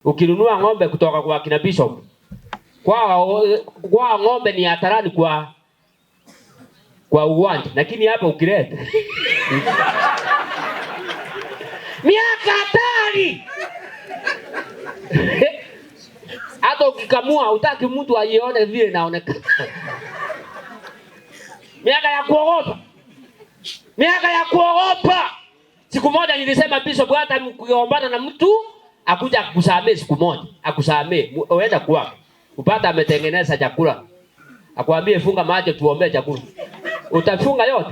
Ukinunua ng'ombe kutoka kwa kina Bishop, kwa ng'ombe ni hatarani kwa uwanja, lakini hapa ukileta miaka hatari. Hata ukikamua utaki mtu aione vile inaonekana. Miaka ya kuogopa. Miaka ya kuogopa. Siku moja nilisema Bishop, hata mkiombana na mtu akuja kukusamea siku moja, akusamee, uenda kwake. Upata ametengeneza chakula, akwambie funga macho tuombe chakula. Utafunga yote.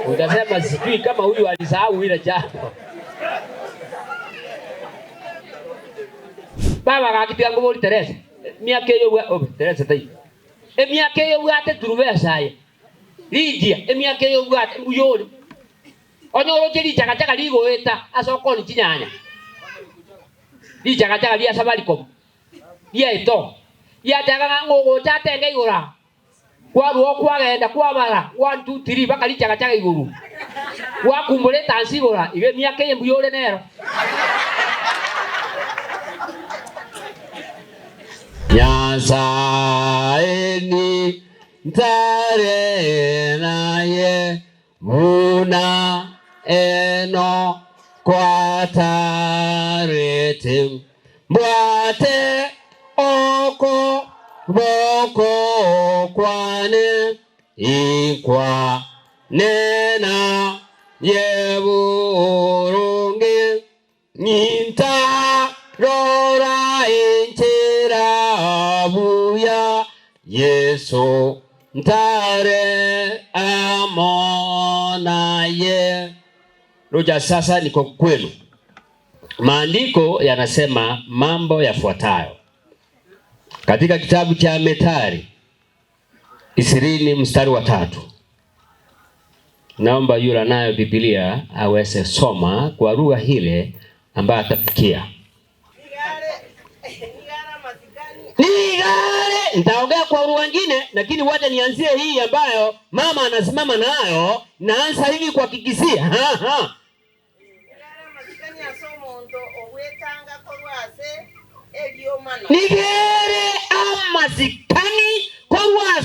Utasema sijui kama huyu alisahau ile jambo. Baba akakitia nguvu Teresa. Miaka hiyo Teresa tai. Miaka hiyo wate turuve saya. Lidia miaka hiyo wate muyoni. Onyoro kiri chaka ligo eta asoko ni chinyanya. Li chaka lia Safaricom. Lia ito. Ya chaka ngogo tate ngegura. Kwa ruo kwa genda kwa bara 1 2 3 baka li chaka iguru. Wa kumbole tansibora ibe miaka hiyo muyole nero. Nyasaeni ntare naye muna eno kwa tarete mbwate oko boko kwane ikwa nena yeburungi ninta rora enchera abuya Yesu ntare amona ye. Roja sasa niko kwenu. Maandiko yanasema mambo yafuatayo. Katika kitabu cha Methali 20:3. Naomba yule nayo Biblia aweze soma kwa lugha ile ambayo atafikia. Nigale nitaongea kwa lugha nyingine, lakini wacha nianzie hii ambayo mama anasimama nayo. Naanza hivi kwa kikisia. Nigere amazikani kwa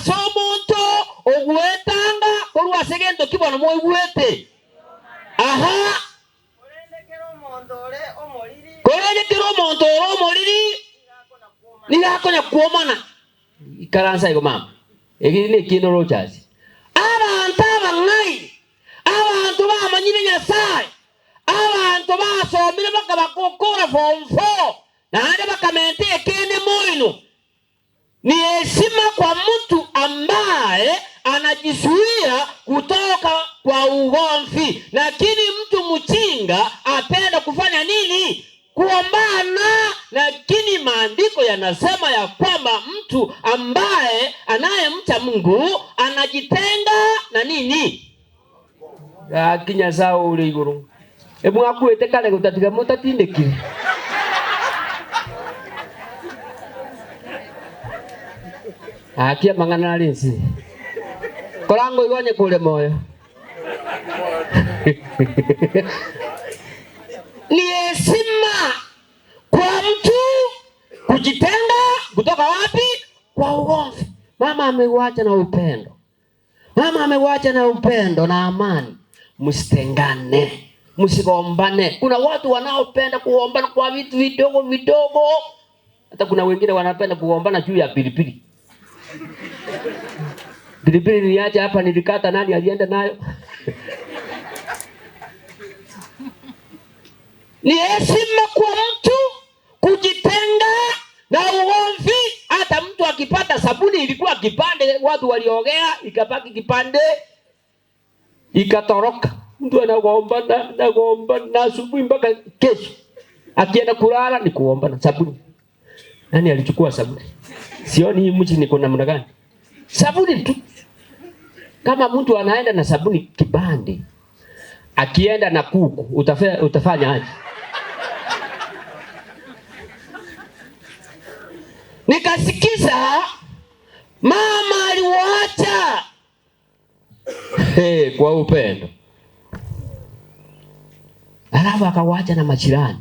somonto ogwetanga kwa segento kibona mo igwete. Korendekero mondore omoriri nigakonya kuomana ikaransa igo mama egine kino rochazi abantu abangai abantu bamanyire Nyasaye abantu basomire bakabakokora form 4 na hadi bakamente ekene moino. Ni heshima kwa mtu ambaye anajizuia kutoka kwa ugomvi, lakini mtu mchinga apenda kufanya nini? Kuombana. Lakini maandiko yanasema ya kwamba mtu ambaye anayemcha Mungu anajitenga na nini? Akinya sao ule iguru. Ebu akuete kale gutatiga mutatindeki. Akia mangana linsi. Kolango igonye kule moyo. Ni heshima kwa mtu kujitenga kutoka wapi? Kwa ugomvi. Mama amewacha na upendo. Mama amewacha na upendo na amani. Msitengane, msigombane. Kuna watu wanaopenda kuombana kwa vitu vidogo vidogo. Hata kuna wengine wanapenda kuombana juu ya pilipili. Pilipili niacha hapa nilikata, nani alienda nayo? Ni heshima kwa mtu kujitenga na ugomvi. Hata mtu akipata sabuni ilikuwa kipande, watu waliogea, ikabaki kipande, ikatoroka. Mtu anagombana na asubuhi mpaka kesho. Akienda kulala ni kuombana sabuni. Nani alichukua sabuni? Sioni hii mji niko namna gani? Sabuni tu. Kama mtu anaenda na sabuni kibande, akienda na kuku, utafanya aje? Nikasikiza mama aliwacha kwa upendo. Alafu akawacha na majirani.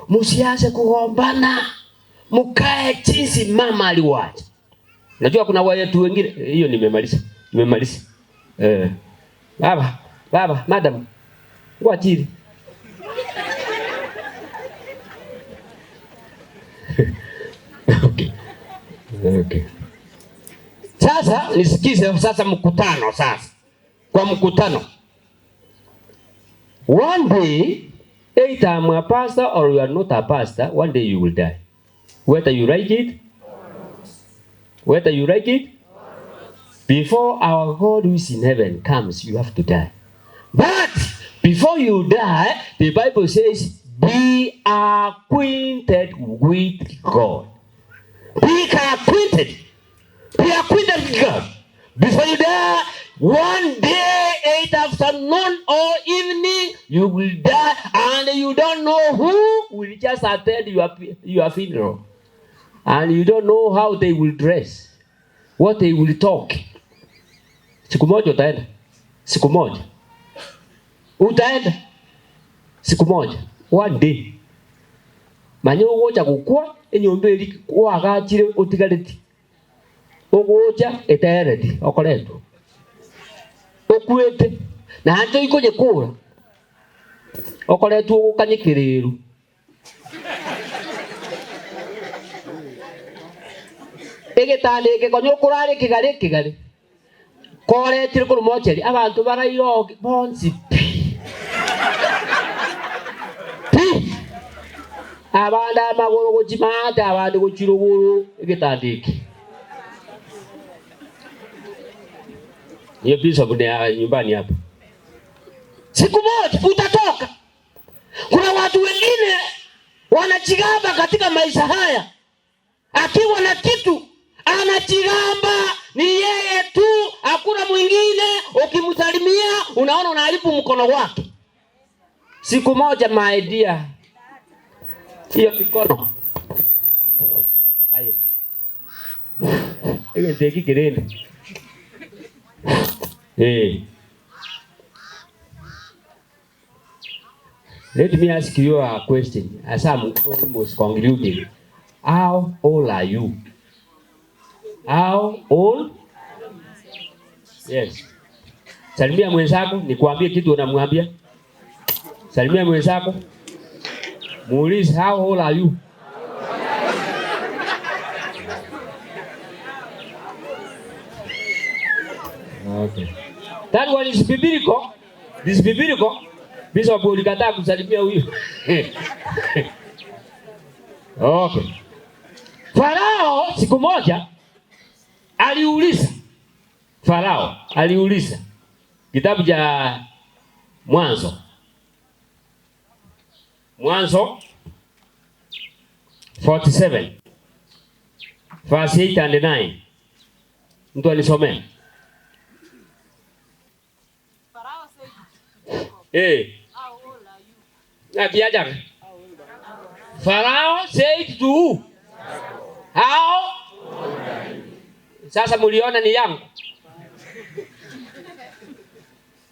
Msianze kugombana. Mkae jinsi mama aliwacha. Najua kuna watu wengine, hiyo nimemaliza. Baba, madam. Ngwajiri. Okay. Sasa nisikize sasa mkutano sasa. Kwa mkutano. One day, either I'm a pastor or you are not a pastor, one day you will die. Whether you like it, before our God who is in heaven comes, you have to die. But before you die, the Bible says, be acquainted with God. Be acquainted with God. Before you die, one day, 8 afternoon or evening, you will die, and you don't know who will just attend your funeral. And you don't know how they will dress, what they will talk. Siku moja utaenda. Siku moja. Utaenda. Siku moja. One day. Manyo wocha gukwa enyombeli kwa gachire utigareti. Ogocha etereti okoreto. Okuete na hanjo ikoje kura. Okoreto ukanyikiriru. Egetale kekonyo kurare kigare. Kore tirikuru mocheri abantu barayo bonsi. Abanda magoro gochimata abandi gochiruguru egetandiki. Hiyo pisa kuna nyumbani hapa. Siku moja utatoka. Kuna watu wengine wanachigamba katika maisha haya. Akiwa na kitu anachigamba ni yeye tu, hakuna mwingine. Ukimsalimia unaona unaharibu mkono wake. Siku moja my dear, hiyo mikono aye ile teki kirende Let me ask you a question as I'm almost concluding. How old are you? How old? Yes. Salimia mwenzako, nikwambie kitu unamwambia. Salimia mwenzako. Muulize, how old are you? Okay. That one is biblical. This is biblical. Bishop ulikataa kusalimia huyo. Okay. Farao siku moja aliuliza. Kitabu cha Mwanzo 47 verse 8 and 9. Mtu alisomea. Farao said, how old are you? Akiaja. Farao said to who? How old are you? Sasa muliona ni yangu.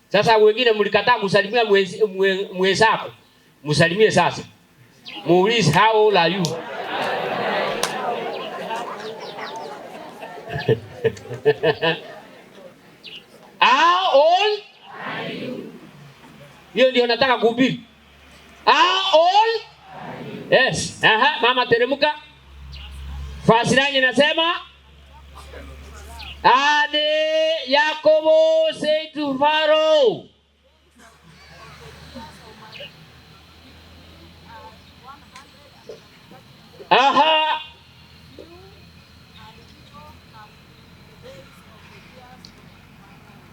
Sasa wengine mlikataa kusalimia mwenzako. Msalimie sasa. Muulize, how old are you? How old are you? Hiyo ndio nataka kuhubiri. How old? Yes. Mama teremuka. Fasirani nasema Ade Yakobo said to Pharaoh.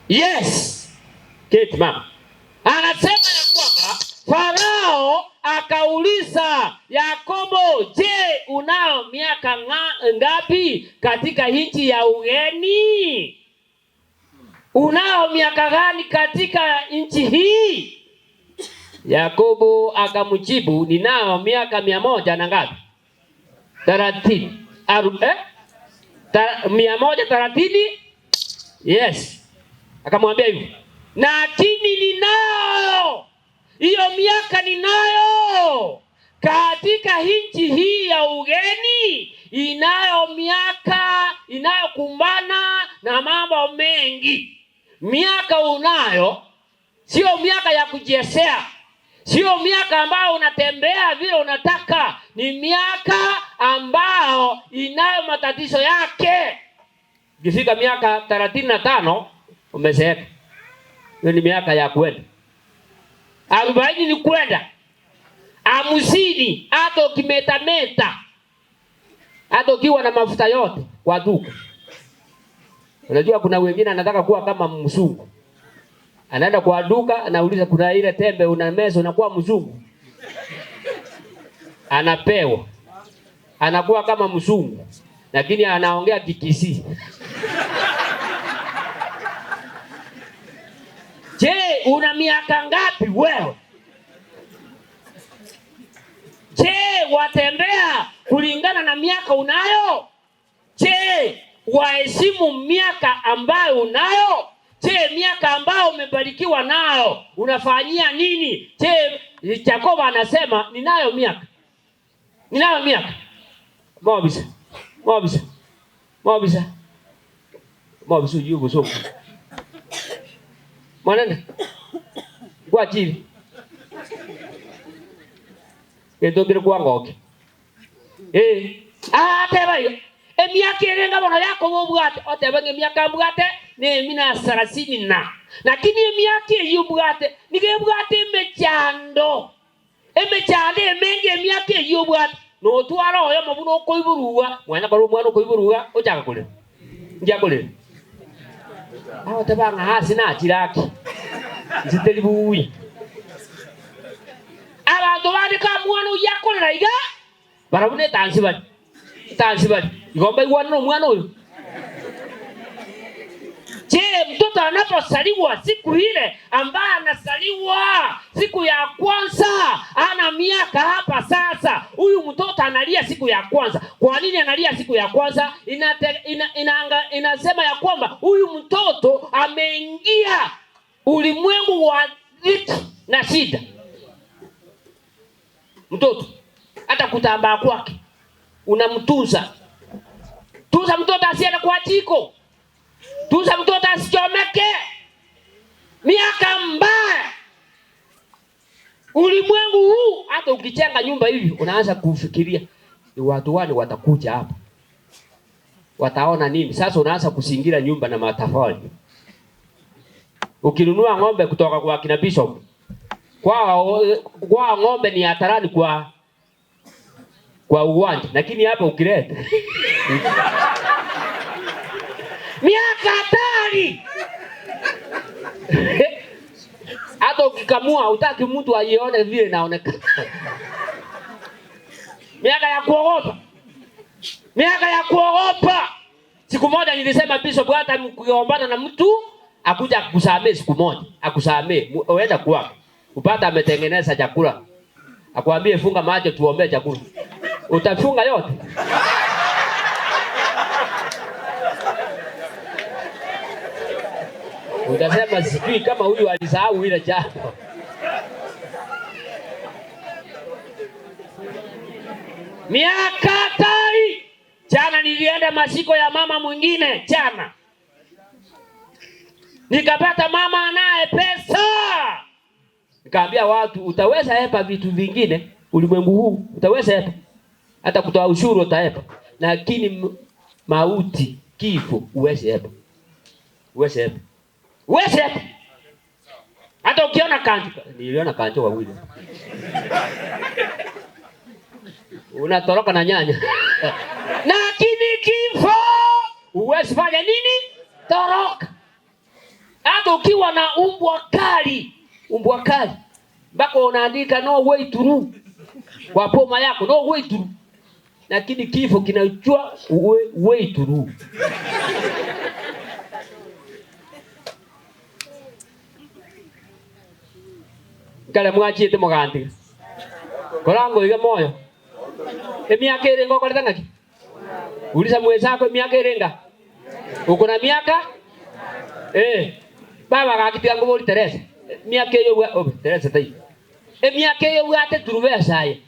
Yes. Kate mama. Anasema ya kwamba Farao akauliza Yakobo, je, unao miaka ngapi katika nchi ya ugeni? Unao miaka gani katika nchi hii? Yakobo akamjibu, ninao miaka 100 na ngapi? 30. 130? Yes. Akamwambia hivi, lakini ninao hiyo miaka ninayo katika nchi hii ya ugeni inayo miaka inayokumbana na mambo mengi. Miaka unayo sio miaka ya kujiesea, sio miaka ambayo unatembea vile unataka, ni miaka ambao inayo matatizo yake. Ukifika miaka 35 umezeeka. Hiyo ni miaka ya kwenda. 40 ni kwenda. 50 hata ukimetameta, hata ukiwa na mafuta yote kwa duka. Unajua kuna wengine anataka kuwa kama mzungu. Anaenda kwa duka, anauliza kuna ile tembe una meza unakuwa mzungu. Anapewa. Anakuwa kama mzungu, lakini anaongea Kikisi. Je, una miaka ngapi wewe? Je, watembea kulingana na miaka unayo? Je, waheshimu miaka ambayo unayo? Je, miaka ambayo umebarikiwa nayo unafanyia nini? Je, Jacob anasema ninayo miaka. Ninayo miaka. Mobisa. Mobisa. Mobisa. Mobisa yuko soko. Mwanana. Kwa chini. Edogere kwa ngoke. Teba yo. Miaka irenga bono yako bobwate. Oteba miaka mbwate ne mina 30 na. Lakini miaka yubwate nigebwate mechando. Emechande emenge miaka yubwate. No twara oyo mabuno koiburuwa. Mwana karo mwana koiburuwa ochaka kule. Njya kule. Teba nga hasi na chiraki. Ziteli buyi. Abantu bandika mwana uyakolera iga barabune tansibali igomba iwana mwana huyo. Je, mtoto anaposaliwa siku ile ambaye anasaliwa siku ya kwanza ana miaka hapa sasa, huyu mtoto analia siku ya kwanza. Kwa nini analia siku ya kwanza? Inasema ya kwamba huyu mtoto ameingia ulimwengu wa dhiki na shida. Mtoto hata kutambaa kwake unamtunza. Tunza mtoto asiende kwa jiko. Tunza mtoto asichomeke. Miaka mbaya. Ulimwengu huu hata ukichenga nyumba hivi unaanza kufikiria ni watu wani watakuja hapa. Wataona nini? Sasa unaanza kusingira nyumba na matafali. Ukinunua ng'ombe kutoka kwa kina Bishop, kwa ng'ombe ni hatarani kwa uwanja, lakini hapa ukileta miaka hatari. Hata ukikamua utaki mtu aione vile naonekana. Miaka ya kuogopa. Miaka ya kuogopa. Siku moja nilisema Bishop hata mkiombana na mtu akuja kukusamea siku moja, akusamee, uenda kwake. Upata ametengeneza chakula. Akwambie funga macho tuombe chakula. Utafunga yote. Utasema sijui kama huyu alisahau ile jambo. Miaka hatari. Jana nilienda masiko ya mama mwingine jana. Nikapata mama anaye pesa. Nikaambia watu utaweza hepa vitu vingine ulimwengu huu, utaweza hepa. Hata kutoa ushuru utahepa. Lakini mauti, kifo uweze hepa. Uweze hepa. Uweze hepa. Hata ukiona kanjo, niliona kanjo wawili. Unatoroka na nyanya. Lakini kifo uweze fanya nini? Toroka. Hata ukiwa na umbwa kali, mpaka unaandika no way through kwa poma yako, no way through. Lakini kifo kinajua way through. Kale mwachite muganti. Korango iga moyo. Miaka irenga ukoleta ngaki? Uliza mwenzako miaka irenga. Uko na miaka? Baba akakitia ngobori Teresa. Miaka hiyo Obed Teresa tai. Emiaka yo bwate turubesaye.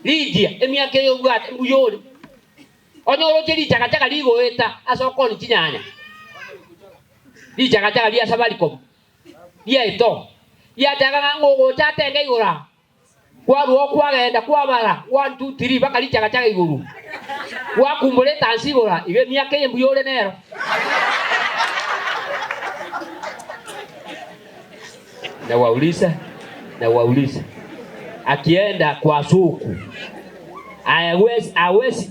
Lydia emiaka yo bwate mbuyole. Onyoro kiri chakachaka ligo eta asoko ni chinyanya. Li chakachaka lia Safaricom. Lia ito. Ya chakanga ngogo chatenge igora. Kwa ruo kwa genda kwa bara 1 2 3 baka li chakachaka iguru. Wa kumbole tansi igora ibe miaka ye mbuyole nero. Na wauliza akienda kwa suku hawezi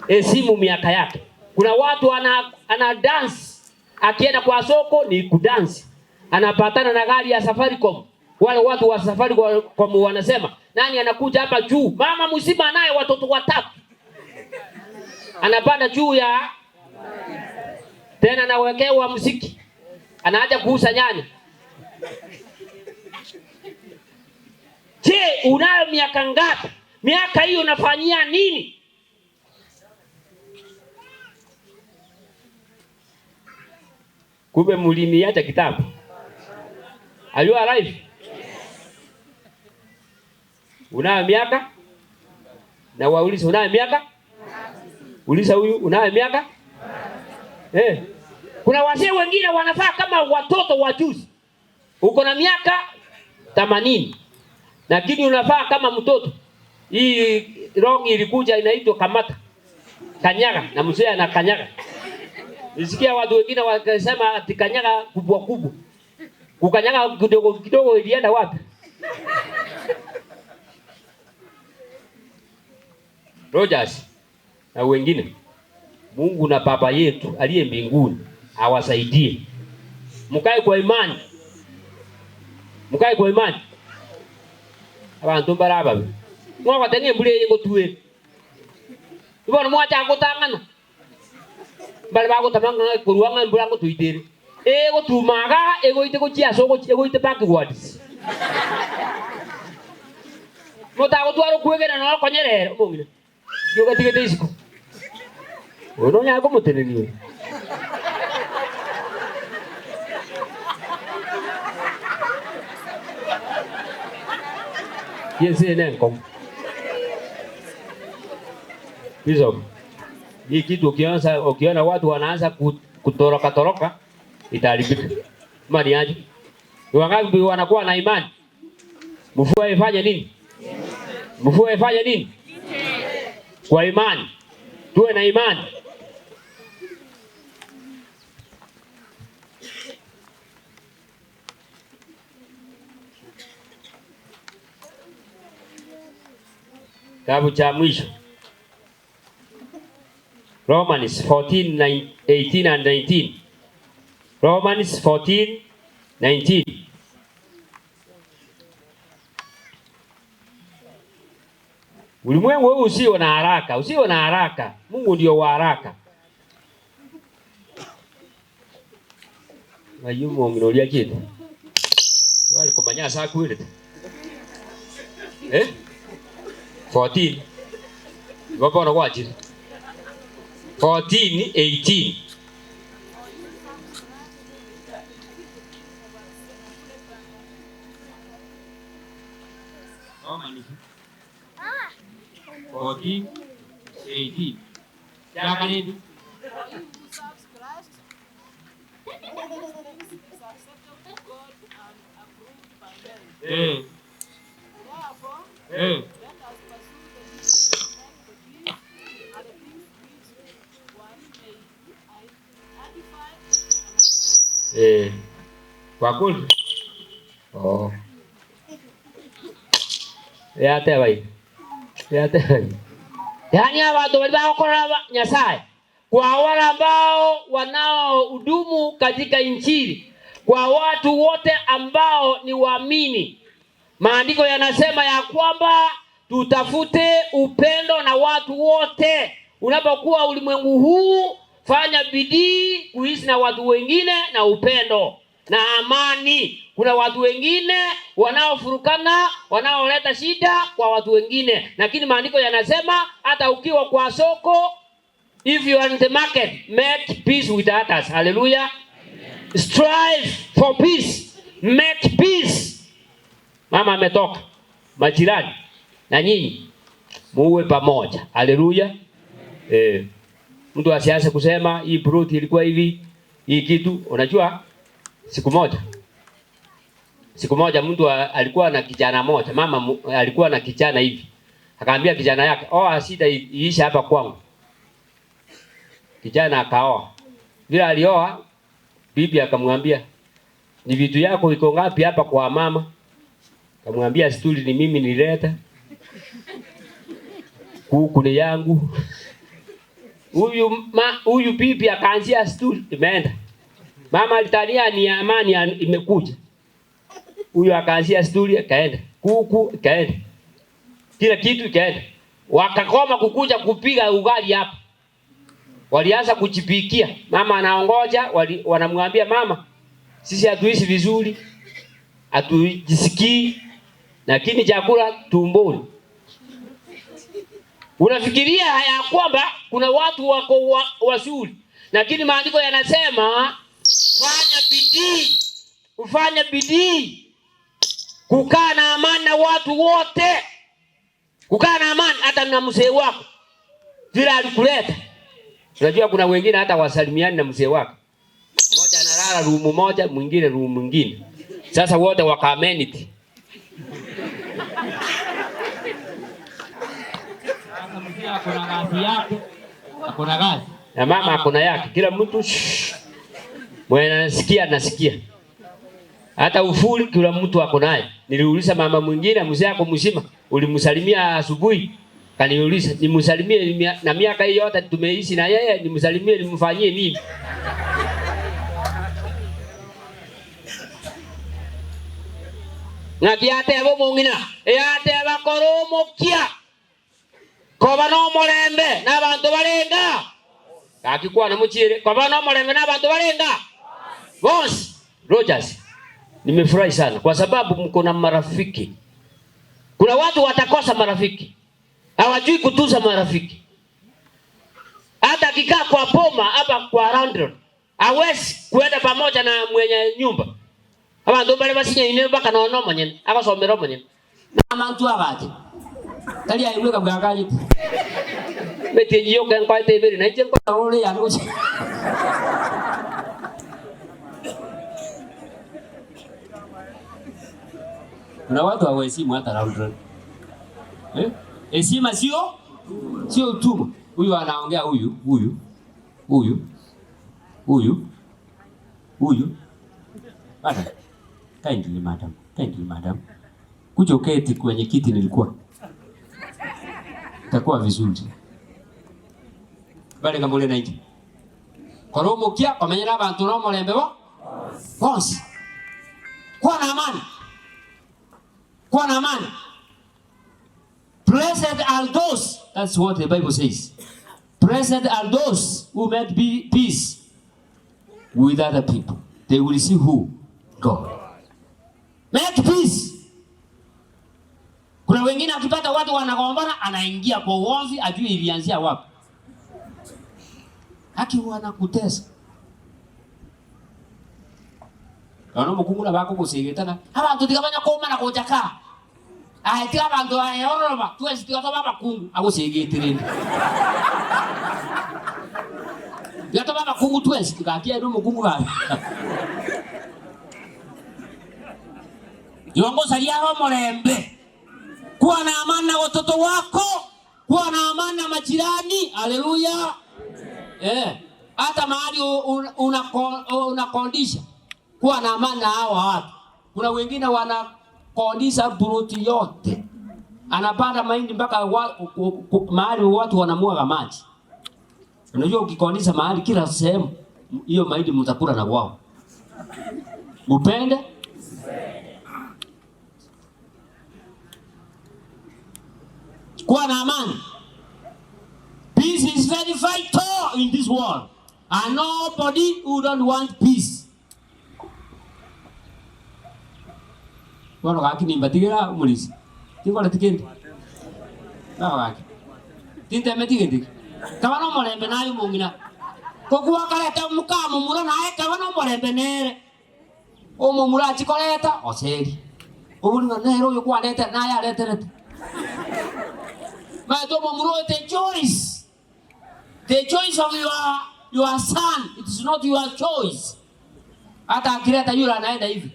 esimu miaka yake. Kuna watu ana dance akienda kwa soko ni kudance, anapatana na gari ya Safaricom. Wale watu wa Safaricom wanasema nani anakuja hapa juu, mama mzima naye watoto watatu, anapanda juu ya tena anawekewa muziki, anaacha kuuza nyanya. Je, unayo miaka ngapi? Miaka hiyo unafanyia nini? Kumbe muliniacha kitabu. Are you alive? Unayo miaka? Na wauliza unayo miaka? Uliza huyu unayo miaka? Kuna wazee wengine wanafaa kama watoto wa juzi. Uko na miaka 80. Lakini unafaa kama mtoto. Hii rongi ilikuja inaitwa kamata. Kanyaga na mzee ana kanyaga. Nisikia watu wengine wakisema ati kanyaga kubwa kubwa. Kukanyaga kidogo kidogo ilienda wapi? Rogers na wengine. Mungu na Baba yetu aliye mbinguni awasaidie. Mkae kwa imani. Mkae kwa imani. Abantu baraba. Mwa tenge mbule yego tuwe. Ibona mwacha gutangana. Bale bago tamanga kuruanga mbula ngo tuitere. Ego tumaga ego ite ko chia so ego ite backwards. Mota go twaro kuegera no konyerero mungine. Yo gatige disco. Ono nya ko muteneni. Yese nenko. Hizo. Hii kitu ukiona watu wanaanza kutoroka itaharibika. Imani aje? Wangapi wanakuwa na imani? Mvua ifanye nini? Mvua ifanye nini? Kwa imani. Tuwe na imani. Kitabu cha mwisho Romans 14:18 and 19. Romans 14:19. Ulimwengu usio na haraka, usio na haraka. Mungu ndio wa haraka. Wayumo nginolia kitu. Wale komanya saa kweli. 14. Wako na wachi. 14:18. Romans 14:18. Jamani. Kwa kweli. Oh. Yate bai. Yaani watu waliokora Nyasaye. Kwa wale ambao wanaohudumu katika injili, kwa watu wote ambao ni waamini. Maandiko yanasema ya kwamba tutafute upendo na watu wote. Unapokuwa ulimwengu huu, fanya bidii kuishi na watu wengine na upendo na amani. Kuna watu wengine wanaofurukana, wanaoleta shida kwa watu wengine. Lakini maandiko yanasema hata ukiwa kwa soko, if you are in the market, make peace with others. Hallelujah. Strive for peace. Make peace. Mama ametoka. majirani na nyinyi muwe pamoja. Haleluya. Mtu asianze kusema hii ploti ilikuwa hivi, hii kitu. Unajua siku moja mtu alikuwa na kijana moja, mama alikuwa na kijana hivi. Akaambia kijana yake, "Shida iisha hapa kwangu." Kijana akaoa. Bila alioa, bibi akamwambia, "Ni vitu yako iko ngapi hapa kwa mama?" Akamwambia, "Stuli ni mimi nileta. Kuku ni yangu." Huyu bibi akaanzia stuli imeenda. Mama alitania ni amani imekuja. Huyu akaanzia stuli akaenda. Kuku ikaenda. Kila kitu ikaenda. Wakakoma kukuja kupiga ugali hapa. Walianza kujipikia. Mama anaongoja, wanamwambia, "Mama, sisi hatuishi vizuri. Hatujisikii, lakini chakula tumboni." Unafikiria ya kwamba kuna watu wako wazuri, lakini maandiko yanasema ufanye bidii kukaa na amani na watu wote. Kukaa na amani hata na mzee wako vile alikuleta. Unajua kuna wengine hata wasalimiani na mzee wako. Mmoja analala room moja, mwingine room mwingine. Sasa wote waka amenity. Sasa mzee akona gazi yake, akona gazi. Na mama akona yake. Kila mtu mwenye nasikia. Hata ufuli kila mtu ako naye. Niliuliza mama mwingine, "Mzee wako mzima, ulimsalimia asubuhi?" Kaniuliza, "Nimsalimie na miaka hii yote tumeishi na yeye, nimsalimie nimfanyie nini?" Ngakiate abo mungina, yate abakoromokia. Koba no molembe n'abantu barenga. Akikuwa na muchire, koba no molembe n'abantu barenga. Boss, Rogers. Nimefurahi sana kwa sababu mko na marafiki. Kuna watu watakosa marafiki. Hawajui kutunza marafiki. Hata akikaa kwa poma hapa kwa round, hawezi kuenda pamoja na mwenye nyumba. Abantu bale basinya ine baka nono manyene, akasomera manyene. Na mantu abati. Kali ayiwe kabwakaje. Bete yiyo kan kwa tebere na chen kwa role ya ngo. Na watu hawaheshimu hata round. Heshima sio utumwa. Huyu anaongea huyu. Bana. Kindly madam. Kuja uketi kwenye kiti nilikuwa. Itakuwa vizuri. Bale kamule na ingi. Koromo kia pamenyera abantu no molembe bo. Boss. Kwa na amani. Blessed are those, that's what the Bible says. Blessed are those who make peace with other people. They will see who? God. Make peace. Kuna wengine akipata watu wanagombana anaingia kwa uovu ajui ilianzia wapi. Haki wanakutesa. Kana mukungula bako kusigetana. Abantu tikabanya koma na kujaka. Tika abantu ayoroma twese tikatoba bakungu agusigetirinde. Tikatoba bakungu twese tikakia ndo mukungu gabi. Yongoza liao molembe. Kuwa na amani na watoto wako, kuwa na amani na majirani. Haleluya. Hata mahali unakondisha kuwa na amani na hao watu. Kuna wengine wanakondisha buruti yote. Anapanda mahindi mpaka mahali watu wanamwaga maji. Unajua ukikondisha mahali kila sehemu, hiyo mahindi mtakula na wao. Upende? Kuwa na amani. Peace is very vital in this world. And nobody who don't want peace. Wano kaki nimbatigera umulisi. Tikola tikende. Nawa kaki. Tinte metigende. Kabano molembe nayo mungina. Kokuwa kaleta mukamu mura naye kabano molembe nere. Omo mura chikoleta oseri. Obuni nero yo kwa leta na ya leta. Ma to momro the choice. The choice of your son, it is not your choice. Hata akileta yule anaenda hivi.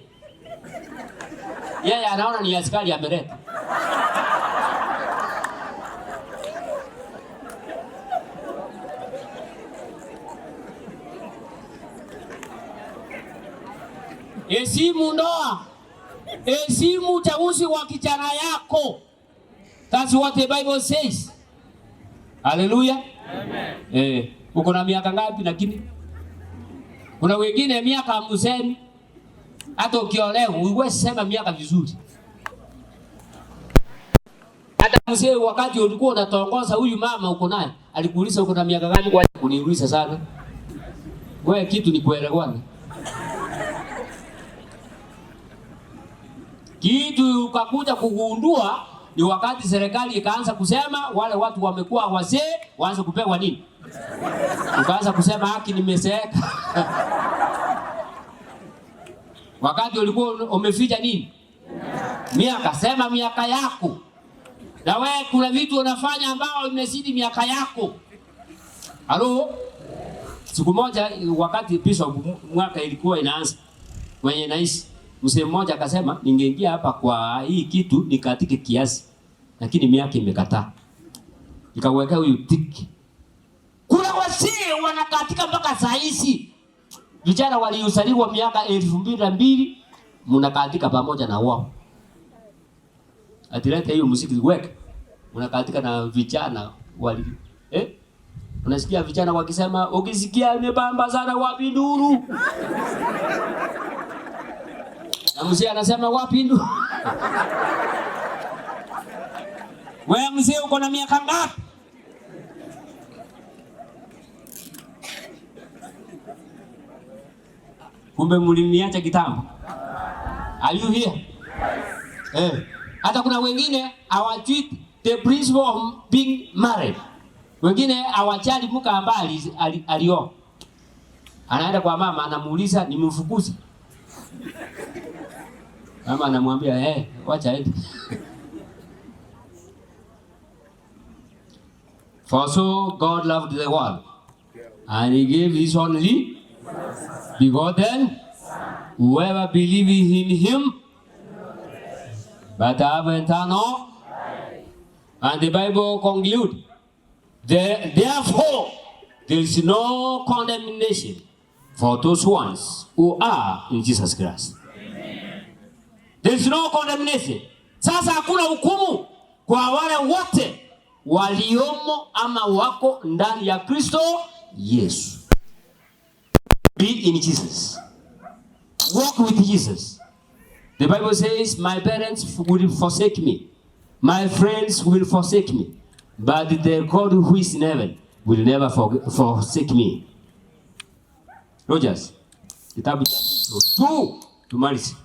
Yeye anaona ni askari ameleta. Heshimu ndoa. Heshimu uchaguzi wa kijana yako. That's what the Bible says. Hallelujah. Amen. Uko na miaka ngapi lakini? Kuna wengine miaka 50. Hata ukiolewa uweze sema miaka vizuri. Hata mzee wakati ulikuwa unatongoza huyu mama uko naye, alikuuliza uko na miaka gani kwa kuniuliza sana. Wewe kitu ni kuelewana. Kitu ukakuja kugundua ni wakati serikali ikaanza kusema wale watu wamekuwa wazee waanze kupewa nini? Ukaanza kusema haki nimezeeka. Wakati ulikuwa umeficha nini? Miaka, sema miaka yako. Na wewe kuna vitu unafanya ambao imezidi miaka yako. Halo? Siku moja wakati Bishop mwaka ilikuwa inaanza mwenye naishi, mzee mmoja akasema ningeingia hapa kwa hii kitu nikatike kiasi, lakini miaka imekataa. Nikaweka huyu tiki. Kuna wasee wanakatika mpaka saa hizi. Vijana waliozaliwa miaka 2002 mnakatika pamoja na wao. Atileta hiyo muziki weka. Mnakatika na vijana wali unasikia vijana wakisema ukisikia nimebamba sana wapi nduru. Na mzee anasema wapi nduru. Wewe mzee uko na miaka ngapi? Kumbe mliniacha kitambo. Are you here? Hata kuna wengine hawajui the principle of being married. Wengine hawajali mka ambaye alioa. Anaenda kwa mama anamuuliza nimemfukuza. Mama anamwambia wacha aende. For so God loved the world and he gave his only begotten, whoever believes in him but have eternal. And the Bible concludes, therefore there is no condemnation for those ones who are in Jesus Christ. Amen. There is no condemnation. Sasa hakuna hukumu kwa wale wote waliomo ama wako ndani ya Kristo Yesu. Be in Jesus. Walk with Jesus. The Bible says, my parents will forsake me. My friends will forsake me. But the God who is in heaven will never forsake me. Rogers, kitabu cha tumalize.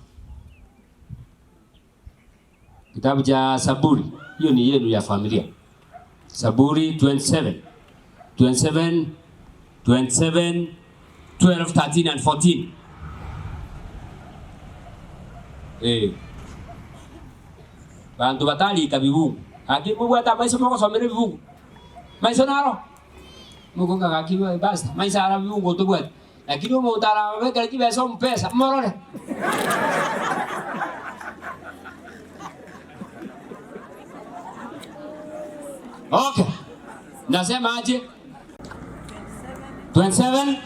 Kitabu cha Saburi, hiyo ni yenu ya familia. Saburi 27, 12, 13 and 14. Bantu batali kabibu. Aki Mungu hata maisha moko somere bibu. Maisha naro. Mungu ngakakiwa basta. Maisha ara bibu ngoto bwat. Lakini umotara weka kibe so mpesa. Morore. Okay. Nasema aje? 27.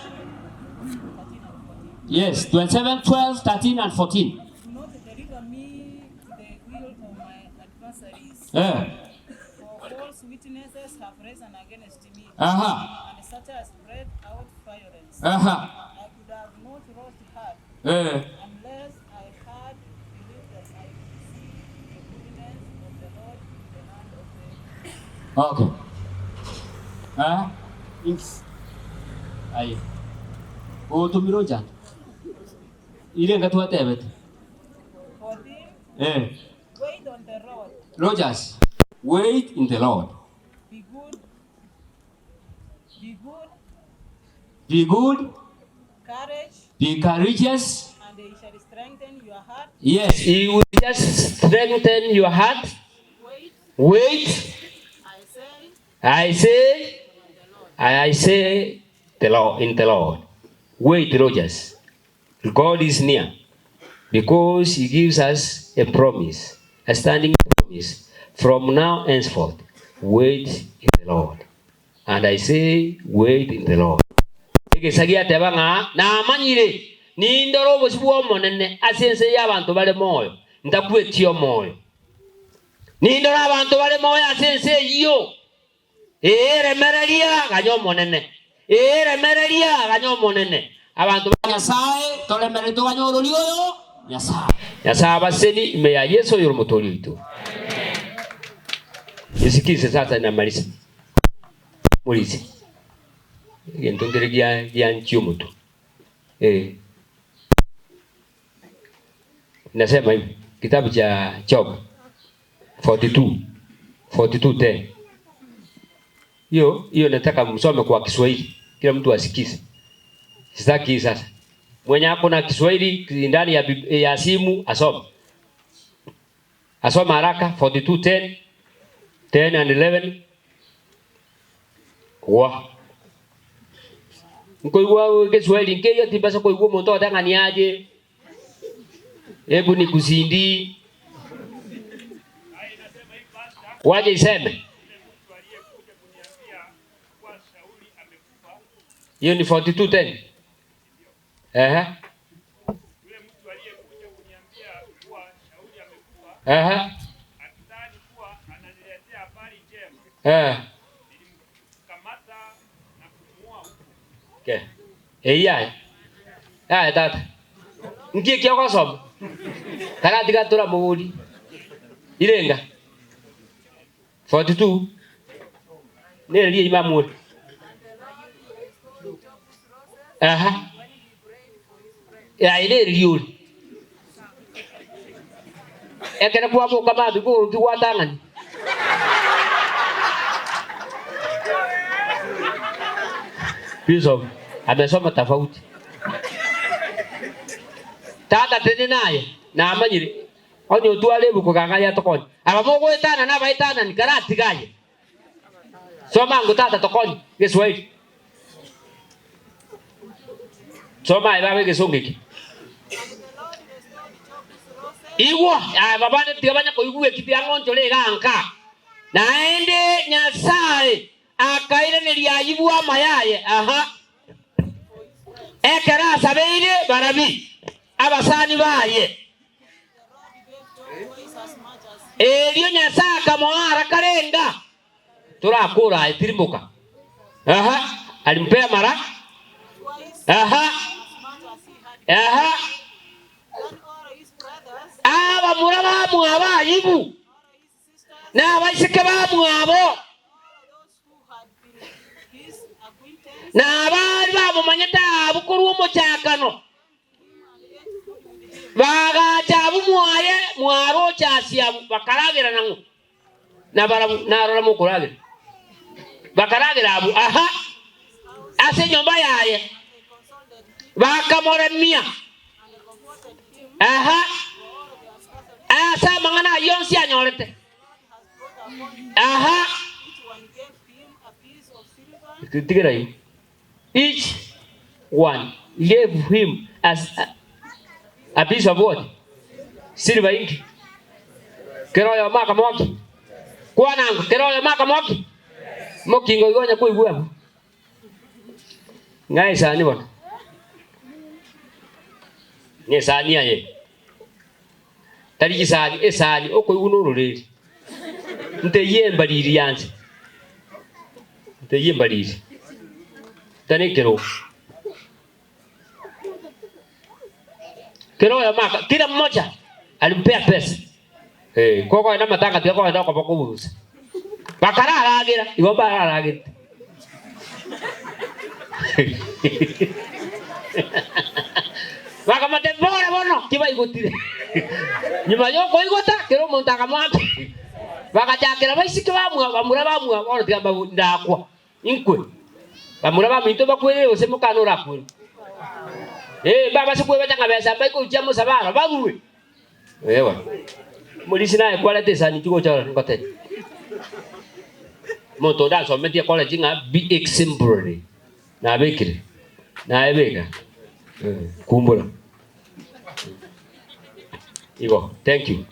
Yes, 27, 12, 13 and 14. Do not deliver me to the will of my adversaries. For false witnesses have risen against me. And such as spread out violence. I could have not lost heart. Unless I had believed that I could see the goodness of the Lord in the land of the... Okay. Thanks. Aye. Tumiro jana. Ile ngatua tebet. For him, wait on the Lord. Rogers, wait in the Lord. Be good. Be good. Be good. Courage. Be courageous. And they shall strengthen your heart. Yes, He will just strengthen your heart. Wait. I say the Lord, in the Lord. Wait, Rogers. God is near. Because He gives us a promise, a standing promise. From now henceforth, wait in the Lord. And I say, wait in the Lord. Egesagia tebanga na amanyire ni ndoro bosibwo monene asense y'abantu bale moyo ndakwetio moyo ni ndoro abantu bale moyo asense yo eremereria ganyo monene ganyo monene abantu banyasaye tolemere to ganyo rolio nyasaye baseni ime ya Yesu yoro motori itu. Isikize sasa na malisa mulisi yentondere gya nchumutu nasema hivi kitabu cha Job 42:10. Hiyo nataka msome kwa Kiswahili kila mtu asikize. Sitaki sasa mwenye hapo na Kiswahili ndani ya simu asome haraka 42:10 and 11. Mkoigwa Kiswahili ngeyo tibasa koigwa muntu atangani aje. Hebu nikusindi. Waje iseme. Hiyo ni 42:10. Yule mtu aliyekuja kuniambia kuwa Shauli amekufa. Akidhani kuwa ananiletea habari njema. Nilimkamata na kumuua huko. Okay. Tata. Ngie kia kwa somo. Karati gatura muguri. Irenga. 42. Neli imamu. Ile riuri. Ekena kwa boka mabi ko tuwatangani. Piso amesoma tofauti. Tata tene naye na amanyire. Onyo tualebu ko kangaya tokoni. Abamogo etana na baitana ni karati gaye. Soma ngo tata tokoni Kiswahili. Soma ibabe kesongeki. Iwo babane tigabanya ko iguwe kiti angonjo le ganka. Naende Nyasaye akaireneria ibwa mayaye ekera sabeire barabi abasani baye elio Nyasaye moara karenga turakura itirimbuka alimpea mara aba murabamu abayibu na abaisike bamu abo na abari bamumanyeta abukuru umucyakano bagacha bumwaye mwaro cyasiya bakaragira nangu na narora mukuragira bakaragira abu ase nyomba yaye bakamoremia asa mangana yonsi anyorete Tigray. Each one gave him as a piece of what? Silver ink. Kero ya maka moki. Kwa nangu kero ya maka moki. Moki ngoigonya kuigwa. Ngai sani bwana. Ni sani aye. Tari sani esani okoiguno ruriri. Nte yembariri yanze. Yembariri tani kero ya maka kila mmoja alimpea pesa koko ina matanga tiko ina kwa kubuza bakarara agira igomba arara agira bakamate bora bono kiba igotire nyuma yoko igota kero montaka mwaki bakajakira baisike bamura bamu oro tigamba ndakwa inkwe bamura bamu into bakwere ose mukano rakwe baba sikwe batanga besa baiko chamo sabara babuwe. Ewa. Mulisi naye quality sani chuko cha ngote. Moto da so media college nga be exemplary. Na bekire. Na ebeka. Kumbula. Igo, thank you.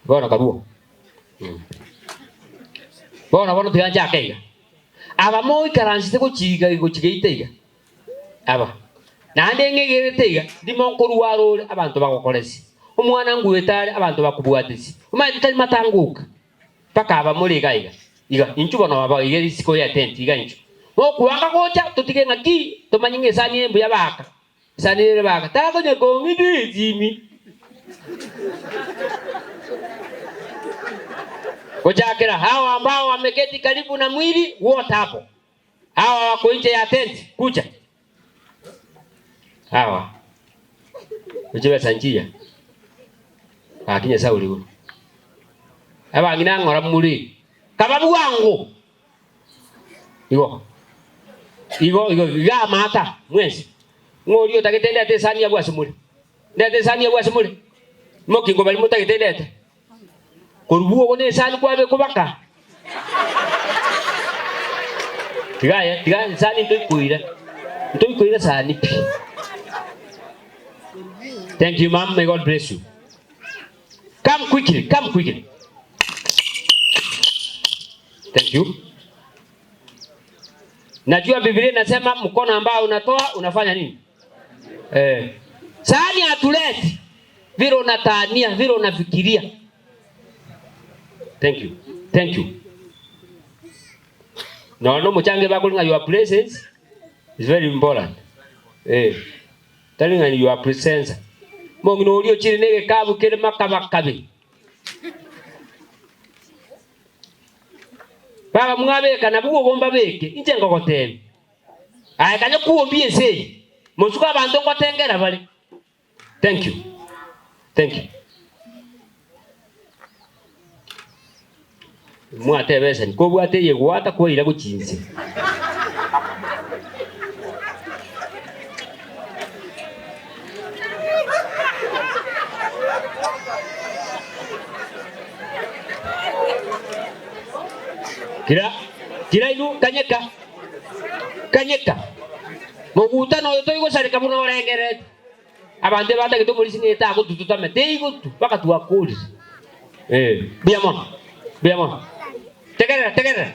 Bona kabuo. Bona tuyanja akega. Aba moi karansi te kuchiga itega. Aba. Nande ngegere tega ndimo nkuru warole abantu bakokolesi. Umwana nguwetale abantu bakubwatisi. Umaye tali matanguka. Paka aba muri gaiga. Iga inchuba no aba igeri siko ya tent iga inchu. Okuwanga kocha tutige ngaki tomanyinge sani embu ya baka. Sani ya baka. Tako nyeko ngidi jimi. Kuchakira hawa ambao wameketi karibu na mwili wote hapo. Hawa wako nje ya tent kucha. Hawa. Kuchiba sanjia. Akinya Sauli huyo. Aba ngina ngora muri. Kababu wangu. Igo ya mata mwezi. Ngori utakitenda te sani ya bwasi muri. Ndete sani ya bwasi muri. Moki ngo bali mutakitenda. Korubuo wone sani kwabe kubaka. Tiga sani ntoikuira sani pi. Thank you, ma'am. May God bless you. Come quickly. Thank you. Najua Biblia inasema mkono ambao unatoa unafanya nini? Sani atuleti vile unatania, vile unafikiria. Thank you. No muchange bakulinga your presence is very important. Telling you your presence. Mongino ulio chini nege kabu kele makabakabi. Baba mwabeka na bugo bomba beke inje ngokotebe. Aya kanya kuombi ese. Musuka abantu ngotengera bali. Thank you. Mwatebesa ko bwate yegwata ko ira guchinze. Kira inu kanyeka. Moguta no to igo sare kamuno orengere. Abande bata que to polisi ni ta ko tututa mete igo tu baka tu akuri. Biamon. Tegera.